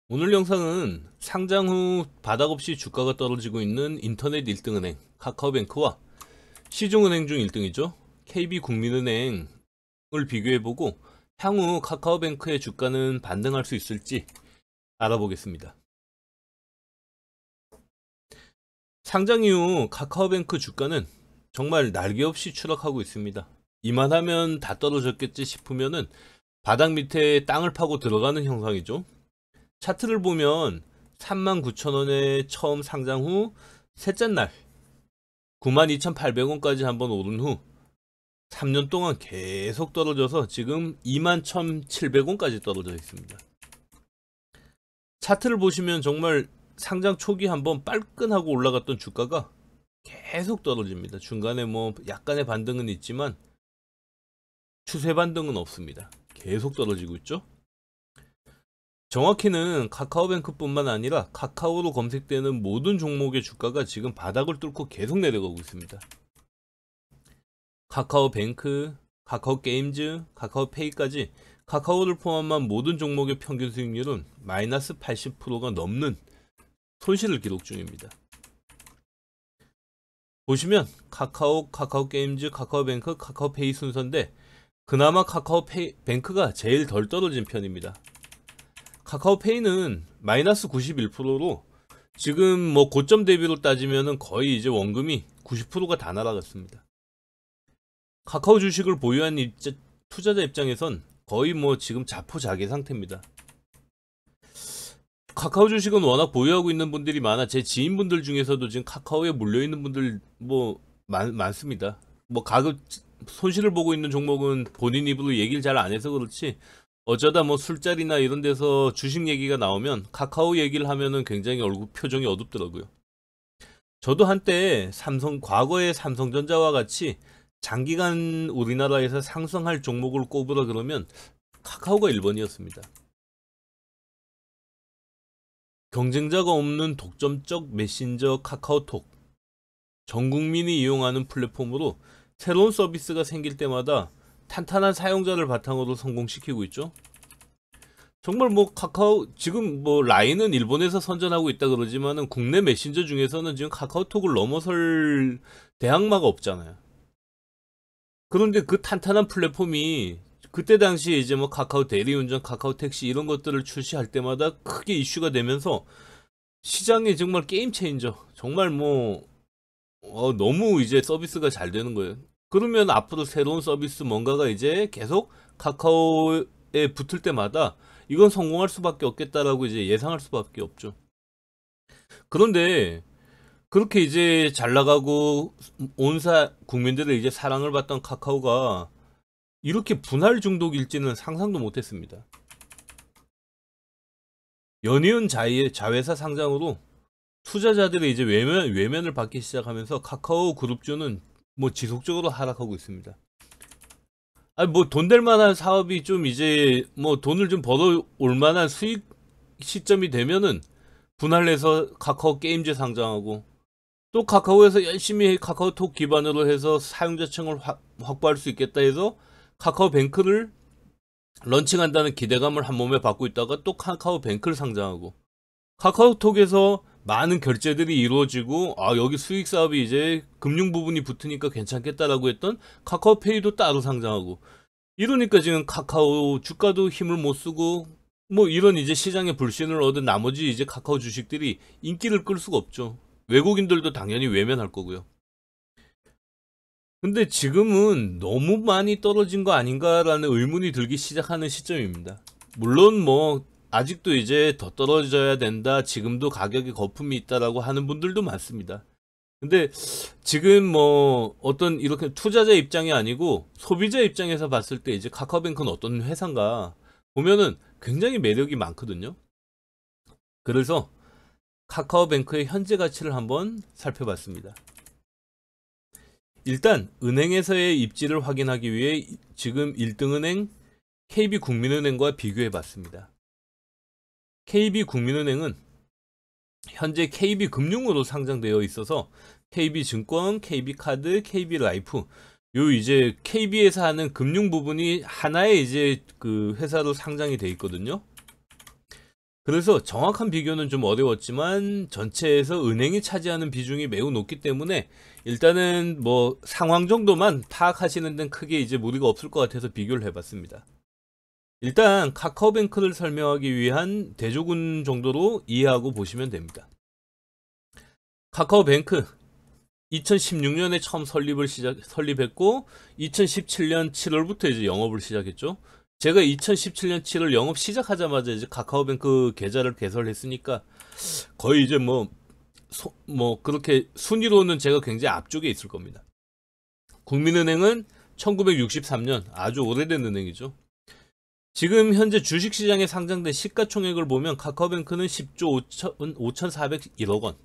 오늘 영상은 상장 후 바닥 없이 주가가 떨어지고 있는 인터넷 1등은행 카카오뱅크와 시중은행 중 1등이죠. KB국민은행을 비교해보고 향후 카카오뱅크의 주가는 반등할 수 있을지 알아보겠습니다. 상장 이후 카카오뱅크 주가는 정말 날개 없이 추락하고 있습니다. 이만하면 다 떨어졌겠지 싶으면은 바닥 밑에 땅을 파고 들어가는 형상이죠. 차트를 보면 39,000원에 처음 상장 후 셋째 날 92,800원까지 한번 오른 후 3년 동안 계속 떨어져서 지금 21,700원까지 떨어져 있습니다. 차트를 보시면 정말 상장 초기 한번 빨끈하고 올라갔던 주가가 계속 떨어집니다. 중간에 뭐 약간의 반등은 있지만 추세 반등은 없습니다. 계속 떨어지고 있죠. 정확히는 카카오뱅크뿐만 아니라 카카오로 검색되는 모든 종목의 주가가 지금 바닥을 뚫고 계속 내려가고 있습니다. 카카오뱅크, 카카오게임즈, 카카오페이까지 카카오를 포함한 모든 종목의 평균 수익률은 마이너스 80%가 넘는 손실을 기록 중입니다. 보시면 카카오, 카카오게임즈, 카카오뱅크, 카카오페이 순서인데 그나마 카카오뱅크가 제일 덜 떨어진 편입니다. 카카오페이는 마이너스 91%로 지금 뭐 고점 대비로 따지면은 거의 이제 원금이 90%가 다 날아갔습니다. 카카오 주식을 보유한 투자자 입장에선 거의 뭐 지금 자포자기 상태입니다. 카카오 주식은 워낙 보유하고 있는 분들이 많아 제 지인분들 중에서도 지금 카카오에 물려있는 분들 뭐 많습니다. 뭐 가급 손실을 보고 있는 종목은 본인 입으로 얘기를 잘 안 해서 그렇지 어쩌다 뭐 술자리나 이런 데서 주식 얘기가 나오면 카카오 얘기를 하면은 굉장히 얼굴 표정이 어둡더라고요. 저도 한때 과거의 삼성전자와 같이 장기간 우리나라에서 상승할 종목을 꼽으라 그러면 카카오가 1번이었습니다. 경쟁자가 없는 독점적 메신저 카카오톡. 전 국민이 이용하는 플랫폼으로 새로운 서비스가 생길 때마다 탄탄한 사용자를 바탕으로 성공시키고 있죠. 정말 뭐 카카오 지금 뭐 라인은 일본에서 선전하고 있다 그러지만은 국내 메신저 중에서는 지금 카카오톡을 넘어설 대항마가 없잖아요. 그런데 그 탄탄한 플랫폼이 그때 당시에 이제 뭐 카카오 대리운전, 카카오 택시 이런 것들을 출시할 때마다 크게 이슈가 되면서 시장에 정말 게임 체인저. 정말 뭐 너무 이제 서비스가 잘 되는 거예요. 그러면 앞으로 새로운 서비스 뭔가가 이제 계속 카카오에 붙을 때마다 이건 성공할 수밖에 없겠다라고 이제 예상할 수밖에 없죠. 그런데 그렇게 이제 잘 나가고 국민들의 이제 사랑을 받던 카카오가 이렇게 분할 중독일지는 상상도 못했습니다. 연이은 자회사 상장으로 투자자들의 이제 외면을 받기 시작하면서 카카오 그룹주는 뭐 지속적으로 하락하고 있습니다. 아니 뭐 돈 될 만한 사업이 좀 이제 뭐 돈을 좀 벌어 올 만한 수익 시점이 되면은 분할해서 카카오 게임즈 상장하고 또 카카오에서 열심히 카카오톡 기반으로 해서 사용자층을 확보할 수 있겠다 해서 카카오뱅크를 런칭한다는 기대감을 한 몸에 받고 있다가 또 카카오뱅크를 상장하고 카카오톡에서 많은 결제들이 이루어지고 여기 수익 사업이 이제 금융 부분이 붙으니까 괜찮겠다라고 했던 카카오페이도 따로 상장하고 이러니까 지금 카카오 주가도 힘을 못 쓰고 뭐 이런 이제 시장의 불신을 얻은 나머지 이제 카카오 주식들이 인기를 끌 수가 없죠. 외국인들도 당연히 외면할 거고요. 근데 지금은 너무 많이 떨어진 거 아닌가라는 의문이 들기 시작하는 시점입니다. 물론 뭐 아직도 이제 더 떨어져야 된다. 지금도 가격에 거품이 있다라고 하는 분들도 많습니다. 근데 지금 뭐 어떤 이렇게 투자자 입장이 아니고 소비자 입장에서 봤을 때 이제 카카오뱅크는 어떤 회사인가 보면은 굉장히 매력이 많거든요. 그래서 카카오뱅크의 현재 가치를 한번 살펴봤습니다. 일단 은행에서의 입지를 확인하기 위해 지금 1등은행 KB국민은행과 비교해 봤습니다. KB국민은행은 현재 KB금융으로 상장되어 있어서 KB증권, KB카드, KB라이프 요 이제 KB에서 하는 금융 부분이 하나의 이제 그 회사로 상장이 돼 있거든요. 그래서 정확한 비교는 좀 어려웠지만 전체에서 은행이 차지하는 비중이 매우 높기 때문에 일단은 뭐 상황 정도만 파악하시는 데는 크게 이제 무리가 없을 것 같아서 비교를 해봤습니다. 일단 카카오뱅크를 설명하기 위한 대조군 정도로 이해하고 보시면 됩니다. 카카오뱅크 2016년에 처음 설립했고 2017년 7월부터 이제 영업을 시작했죠. 제가 2017년 7월 영업 시작하자마자 이제 카카오뱅크 계좌를 개설했으니까 거의 이제 뭐 그렇게 순위로는 제가 굉장히 앞쪽에 있을 겁니다. 국민은행은 1963년 아주 오래된 은행이죠. 지금 현재 주식시장에 상장된 시가총액을 보면 카카오뱅크는 10조 5,401억 원.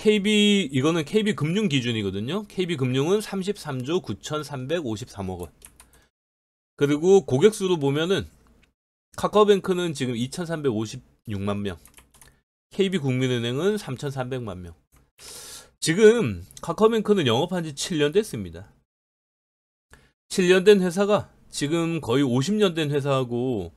이거는 KB금융 기준이거든요. KB금융은 33조 9,353억 원. 그리고 고객수로 보면은 카카오뱅크는 지금 2,356만 명, KB국민은행은 3,300만 명. 지금 카카오뱅크는 영업한 지 7년 됐습니다. 7년 된 회사가 지금 거의 50년 된 회사하고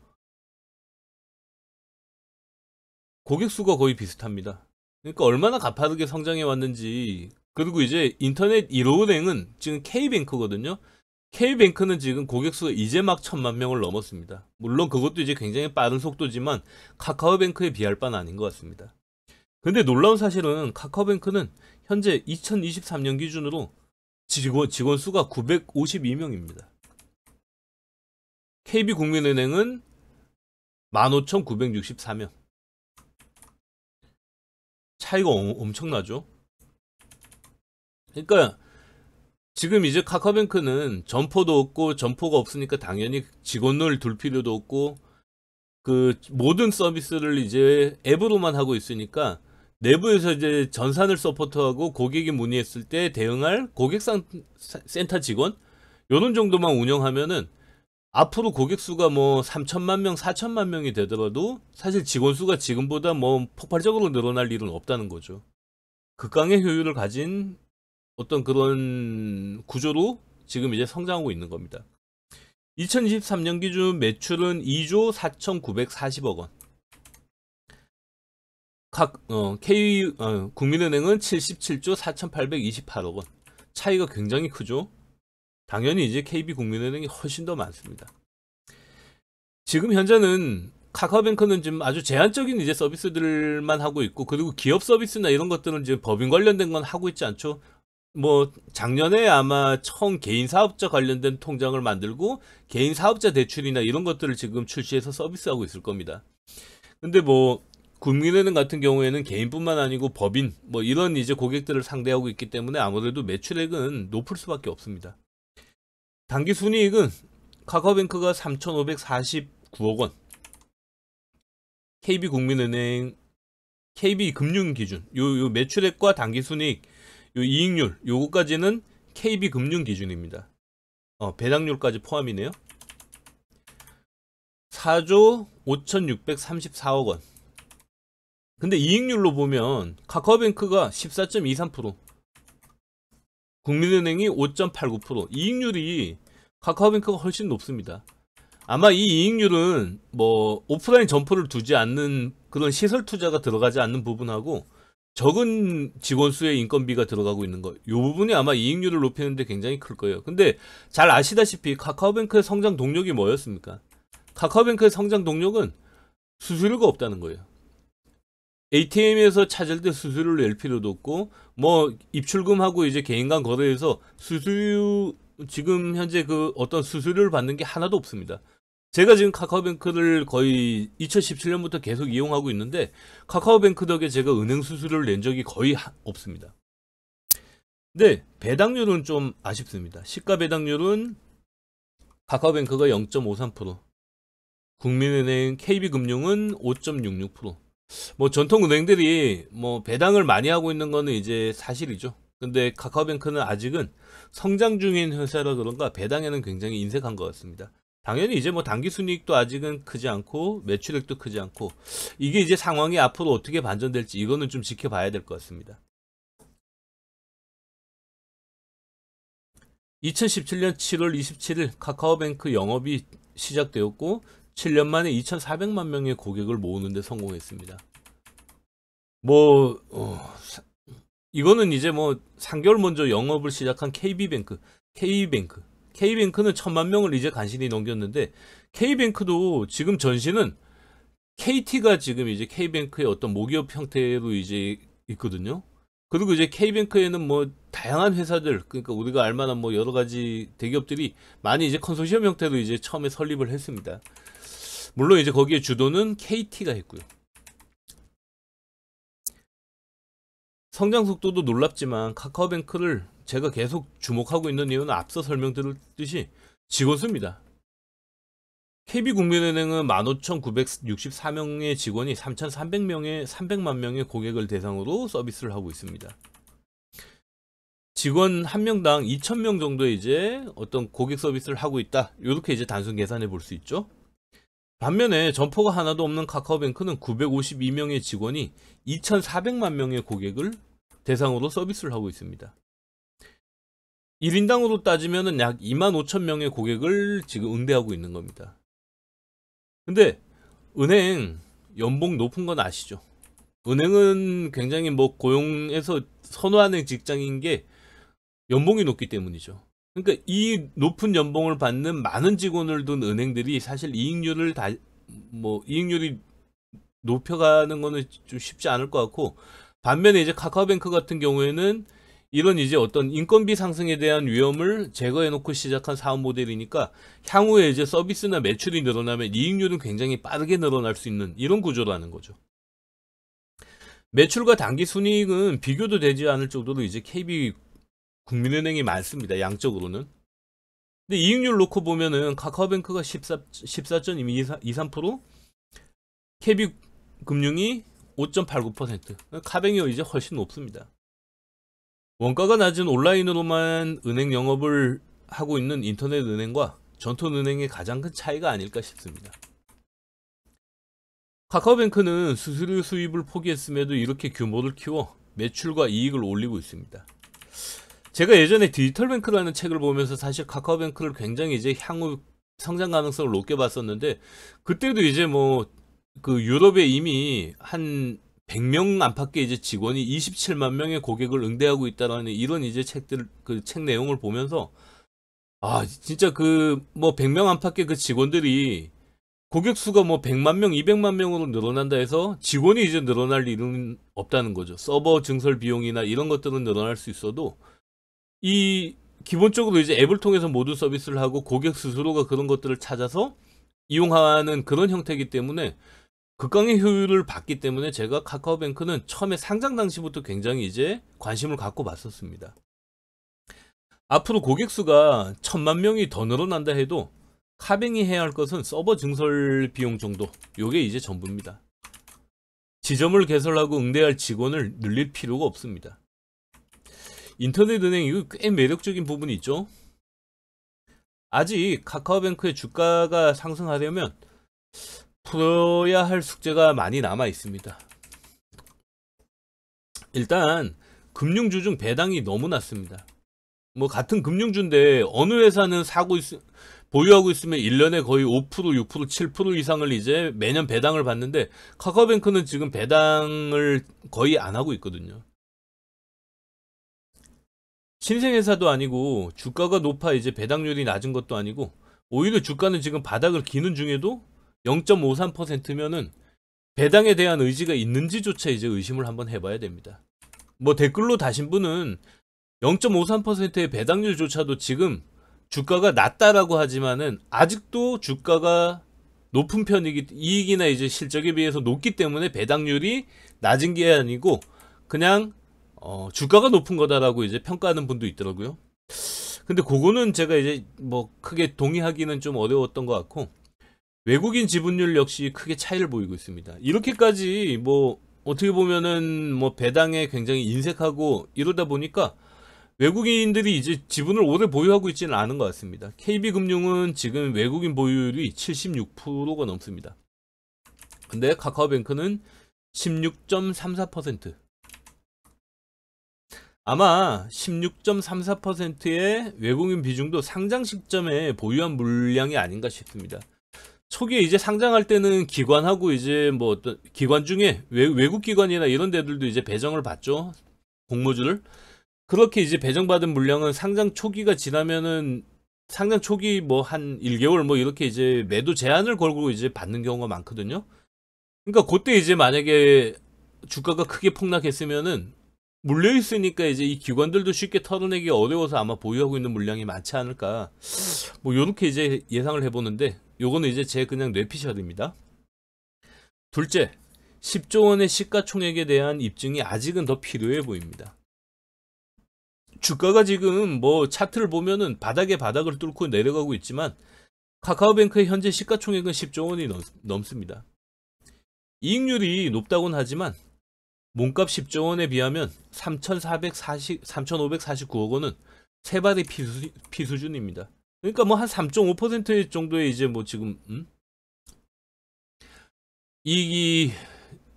고객수가 거의 비슷합니다. 그러니까 얼마나 가파르게 성장해 왔는지. 그리고 이제 인터넷 1호 은행은 지금 K뱅크거든요. K뱅크는 지금 고객수가 이제 막 1,000만 명을 넘었습니다. 물론 그것도 이제 굉장히 빠른 속도지만 카카오뱅크에 비할 바는 아닌 것 같습니다. 근데 놀라운 사실은 카카오뱅크는 현재 2023년 기준으로 직원 수가 952명입니다. KB국민은행은 15,964명. 차이가 엄청나죠. 그러니까 지금 이제 카카오뱅크는 점포도 없고, 점포가 없으니까 당연히 직원을 둘 필요도 없고, 그 모든 서비스를 이제 앱으로만 하고 있으니까 내부에서 이제 전산을 서포트하고 고객이 문의했을 때 대응할 고객센터 직원 요런 정도만 운영하면은 앞으로 고객 수가 뭐 3천만 명, 4천만 명이 되더라도 사실 직원 수가 지금보다 뭐 폭발적으로 늘어날 일은 없다는 거죠. 극강의 효율을 가진 어떤 그런 구조로 지금 이제 성장하고 있는 겁니다. 2023년 기준 매출은 2조 4,940억 원. 국민은행은 77조 4,828억 원. 차이가 굉장히 크죠. 당연히 이제 KB국민은행이 훨씬 더 많습니다. 지금 현재는 카카오뱅크는 지금 아주 제한적인 이제 서비스들만 하고 있고, 그리고 기업 서비스나 이런 것들은 이제 법인 관련된 건 하고 있지 않죠. 뭐 작년에 아마 처음 개인 사업자 관련된 통장을 만들고 개인 사업자 대출이나 이런 것들을 지금 출시해서 서비스하고 있을 겁니다. 근데 뭐 국민은행 같은 경우에는 개인뿐만 아니고 법인 뭐 이런 이제 고객들을 상대하고 있기 때문에 아무래도 매출액은 높을 수밖에 없습니다. 당기 순이익은 카카오뱅크가 3,549억 원, KB국민은행, KB금융기준, 요 매출액과 당기 순이익, 요 이익률, 요거까지는 KB금융 기준입니다. 배당률까지 포함이네요. 4조 5,634억 원. 근데 이익률로 보면 카카오뱅크가 14.23%, 국민은행이 5.89%, 이익률이 카카오뱅크가 훨씬 높습니다. 아마 이 이익률은 뭐 오프라인 점포를 두지 않는 그런 시설 투자가 들어가지 않는 부분하고 적은 직원 수의 인건비가 들어가고 있는 거, 이 부분이 아마 이익률을 높이는데 굉장히 클 거예요. 근데 잘 아시다시피 카카오뱅크의 성장 동력이 뭐였습니까? 카카오뱅크의 성장 동력은 수수료가 없다는 거예요. ATM에서 찾을 때 수수료를 낼 필요도 없고, 뭐 입출금하고 이제 개인 간 거래에서 수수료, 지금 현재 그 어떤 수수료를 받는 게 하나도 없습니다. 제가 지금 카카오뱅크를 거의 2017년부터 계속 이용하고 있는데 카카오뱅크 덕에 제가 은행 수수료를 낸 적이 거의 없습니다. 근데 배당률은 좀 아쉽습니다. 시가 배당률은 카카오뱅크가 0.53%, 국민은행, KB금융은 5.66%. 뭐 전통 은행들이 뭐 배당을 많이 하고 있는 거는 이제 사실이죠. 근데 카카오뱅크는 아직은 성장 중인 회사라 그런가 배당에는 굉장히 인색한 것 같습니다. 당연히 이제 뭐 당기 순이익도 아직은 크지 않고 매출액도 크지 않고, 이게 이제 상황이 앞으로 어떻게 반전될지 이거는 좀 지켜봐야 될 것 같습니다. 2017년 7월 27일 카카오뱅크 영업이 시작되었고 7년 만에 2,400만 명의 고객을 모으는데 성공했습니다. 뭐 이거는 이제 뭐 3개월 먼저 영업을 시작한 KB뱅크, K뱅크는 1,000만 명을 이제 간신히 넘겼는데, K뱅크도 지금 전신은 KT가 지금 이제 K뱅크의 어떤 모기업 형태로 이제 있거든요. 그리고 이제 K뱅크에는 뭐 다양한 회사들, 그러니까 우리가 알만한 뭐 여러 가지 대기업들이 많이 이제 컨소시엄 형태로 이제 처음에 설립을 했습니다. 물론 이제 거기에 주도는 KT가 했고요. 성장 속도도 놀랍지만 카카오뱅크를 제가 계속 주목하고 있는 이유는 앞서 설명드렸듯이 직원 수입니다. KB국민은행은 15,964명의 직원이 3,300만 명의 고객을 대상으로 서비스를 하고 있습니다. 직원 한 명당 2,000명 정도의 이제 어떤 고객 서비스를 하고 있다. 이렇게 이제 단순 계산해 볼 수 있죠. 반면에 점포가 하나도 없는 카카오뱅크는 952명의 직원이 2,400만 명의 고객을 대상으로 서비스를 하고 있습니다. 1인당으로 따지면 약 25,000명의 고객을 지금 응대하고 있는 겁니다. 근데 은행 연봉 높은 건 아시죠? 은행은 굉장히 뭐 고용에서 선호하는 직장인 게 연봉이 높기 때문이죠. 그러니까 이 높은 연봉을 받는 많은 직원을 둔 은행들이 사실 이익률이 높여가는 거는 좀 쉽지 않을 것 같고, 반면에 이제 카카오뱅크 같은 경우에는 이런 이제 어떤 인건비 상승에 대한 위험을 제거해 놓고 시작한 사업 모델이니까 향후에 이제 서비스나 매출이 늘어나면 이익률은 굉장히 빠르게 늘어날 수 있는 이런 구조라는 거죠. 매출과 단기 순이익은 비교도 되지 않을 정도로 이제 KB국민은행이 많습니다. 양적으로는. 근데 이익률 놓고 보면은 카카오뱅크가 14.23%, KB금융이 5.89%, 카뱅이 이제 훨씬 높습니다. 원가가 낮은 온라인으로만 은행 영업을 하고 있는 인터넷 은행과 전통 은행의 가장 큰 차이가 아닐까 싶습니다. 카카오뱅크는 수수료 수입을 포기했음에도 이렇게 규모를 키워 매출과 이익을 올리고 있습니다. 제가 예전에 디지털뱅크라는 책을 보면서 사실 카카오뱅크를 굉장히 이제 향후 성장 가능성을 높게 봤었는데, 그때도 이제 뭐 그 유럽에 이미 한 100명 안팎의 이제 직원이 27만 명의 고객을 응대하고 있다라는 이런 이제 그 책 내용을 보면서, 진짜 그 뭐 100명 안팎의 그 직원들이 고객 수가 뭐 100만 명, 200만 명으로 늘어난다 해서 직원이 이제 늘어날 일은 없다는 거죠. 서버 증설 비용이나 이런 것들은 늘어날 수 있어도 이 기본적으로 이제 앱을 통해서 모든 서비스를 하고 고객 스스로가 그런 것들을 찾아서 이용하는 그런 형태이기 때문에 극강의 효율을 받기 때문에 제가 카카오뱅크는 처음에 상장 당시부터 굉장히 이제 관심을 갖고 봤었습니다. 앞으로 고객 수가 1,000만 명이 더 늘어난다 해도 카뱅이 해야 할 것은 서버 증설 비용 정도, 요게 이제 전부입니다. 지점을 개설하고 응대할 직원을 늘릴 필요가 없습니다. 인터넷 은행 이거 꽤 매력적인 부분이 있죠. 아직 카카오뱅크의 주가가 상승하려면 풀어야 할 숙제가 많이 남아 있습니다. 일단 금융주 중 배당이 너무 낮습니다. 뭐 같은 금융주인데 어느 회사는 보유하고 있으면 1년에 거의 5%, 6%, 7% 이상을 이제 매년 배당을 받는데, 카카오뱅크는 지금 배당을 거의 안 하고 있거든요. 신생회사도 아니고 주가가 높아 이제 배당률이 낮은 것도 아니고, 오히려 주가는 지금 바닥을 기는 중에도 0.53%면은 배당에 대한 의지가 있는지조차 이제 의심을 한번 해봐야 됩니다. 뭐 댓글로 다신 분은 0.53%의 배당률조차도 지금 주가가 낮다라고 하지만은 아직도 주가가 높은 편이기, 이익이나 이제 실적에 비해서 높기 때문에 배당률이 낮은 게 아니고 그냥 주가가 높은 거다라고 이제 평가하는 분도 있더라고요. 근데 그거는 제가 이제 뭐 크게 동의하기는 좀 어려웠던 것 같고, 외국인 지분율 역시 크게 차이를 보이고 있습니다. 이렇게까지 뭐 어떻게 보면은 뭐 배당에 굉장히 인색하고 이러다 보니까 외국인들이 이제 지분을 오래 보유하고 있지는 않은 것 같습니다. KB금융은 지금 외국인 보유율이 76%가 넘습니다. 근데 카카오뱅크는 16.34%. 아마 16.34%의 외국인 비중도 상장 시점에 보유한 물량이 아닌가 싶습니다. 초기에 이제 상장할 때는 기관하고 이제 뭐 어떤 기관 중에 외국 기관이나 이런 데들도 이제 배정을 받죠. 공모주를. 그렇게 이제 배정받은 물량은 상장 초기가 지나면은 상장 초기 뭐 한 1개월 뭐 이렇게 이제 매도 제한을 걸고 이제 받는 경우가 많거든요. 그러니까 그때 이제 만약에 주가가 크게 폭락했으면은 물려 있으니까 이제 이 기관들도 쉽게 털어내기 어려워서 아마 보유하고 있는 물량이 많지 않을까. 뭐 요렇게 이제 예상을 해보는데 요거는 이제 제 그냥 뇌피셜입니다. 둘째, 10조 원의 시가총액에 대한 입증이 아직은 더 필요해 보입니다. 주가가 지금 뭐 차트를 보면은 바닥에 바닥을 뚫고 내려가고 있지만 카카오뱅크의 현재 시가총액은 10조 원이 넘습니다. 이익률이 높다고는 하지만 몸값 10조 원에 비하면 3,549억 원은 세 발의 피 수준입니다. 그러니까 뭐 한 3.5% 정도의 이제 뭐 지금 이익이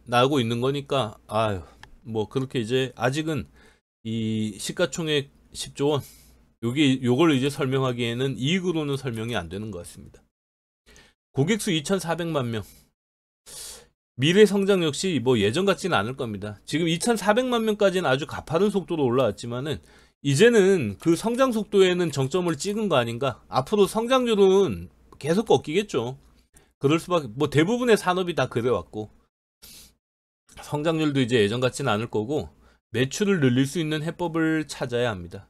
나오고 있는 거니까 아유 뭐 그렇게 이제 아직은 이 시가총액 10조 원 요걸 이제 설명하기에는 이익으로는 설명이 안 되는 것 같습니다. 고객수 2,400만 명. 미래 성장 역시 뭐 예전 같지는 않을 겁니다. 지금 2,400만 명까지는 아주 가파른 속도로 올라왔지만은 이제는 그 성장 속도에는 정점을 찍은 거 아닌가? 앞으로 성장률은 계속 꺾이겠죠. 그럴 수밖에 뭐 대부분의 산업이 다 그래왔고 성장률도 이제 예전 같지는 않을 거고 매출을 늘릴 수 있는 해법을 찾아야 합니다.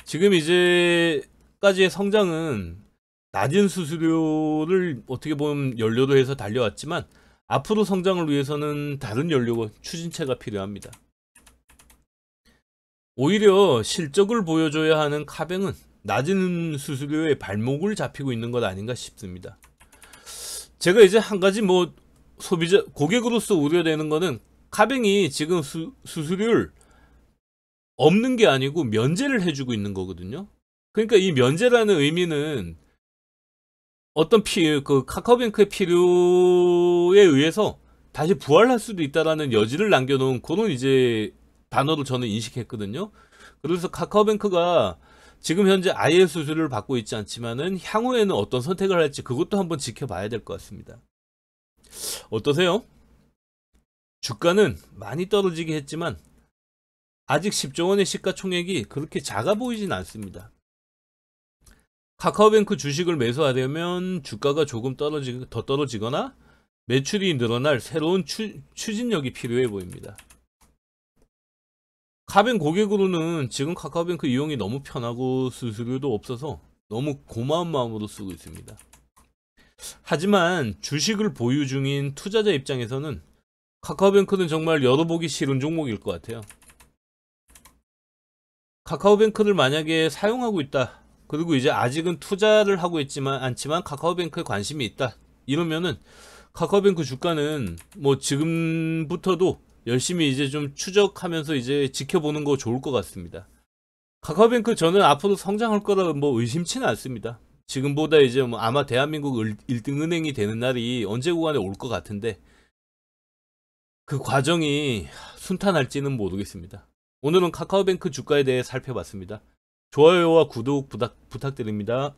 지금 이제까지의 성장은 낮은 수수료를 어떻게 보면 연료로 해서 달려왔지만 앞으로 성장을 위해서는 다른 연료가 추진체가 필요합니다. 오히려 실적을 보여줘야 하는 카뱅은 낮은 수수료에 발목을 잡히고 있는 것 아닌가 싶습니다. 제가 이제 한 가지 뭐 소비자 고객으로서 우려되는 거는 카뱅이 지금 수수료를 없는 게 아니고 면제를 해주고 있는 거거든요. 그러니까 이 면제라는 의미는 어떤 그 카카오뱅크의 필요에 의해서 다시 부활할 수도 있다라는 여지를 남겨놓은 그런 이제 단어로 저는 인식했거든요. 그래서 카카오뱅크가 지금 현재 아예 수수료를 받고 있지 않지만은 향후에는 어떤 선택을 할지 그것도 한번 지켜봐야 될 것 같습니다. 어떠세요? 주가는 많이 떨어지긴 했지만 아직 10조 원의 시가총액이 그렇게 작아 보이진 않습니다. 카카오뱅크 주식을 매수하려면 주가가 조금 더 떨어지거나 매출이 늘어날 새로운 추진력이 필요해 보입니다. 카뱅 고객으로는 지금 카카오뱅크 이용이 너무 편하고 수수료도 없어서 너무 고마운 마음으로 쓰고 있습니다. 하지만 주식을 보유 중인 투자자 입장에서는 카카오뱅크는 정말 열어보기 싫은 종목일 것 같아요. 카카오뱅크를 만약에 사용하고 있다. 그리고 이제 아직은 투자를 하고 있지만 않지만 카카오뱅크에 관심이 있다. 이러면은 카카오뱅크 주가는 뭐 지금부터도 열심히 이제 좀 추적하면서 이제 지켜보는 거 좋을 것 같습니다. 카카오뱅크 저는 앞으로 성장할 거라 뭐 의심치는 않습니다. 지금보다 이제 뭐 아마 대한민국 1등 은행이 되는 날이 언제 구간에 올 것 같은데 그 과정이 순탄할지는 모르겠습니다. 오늘은 카카오뱅크 주가에 대해 살펴봤습니다. 좋아요와 구독 부탁드립니다.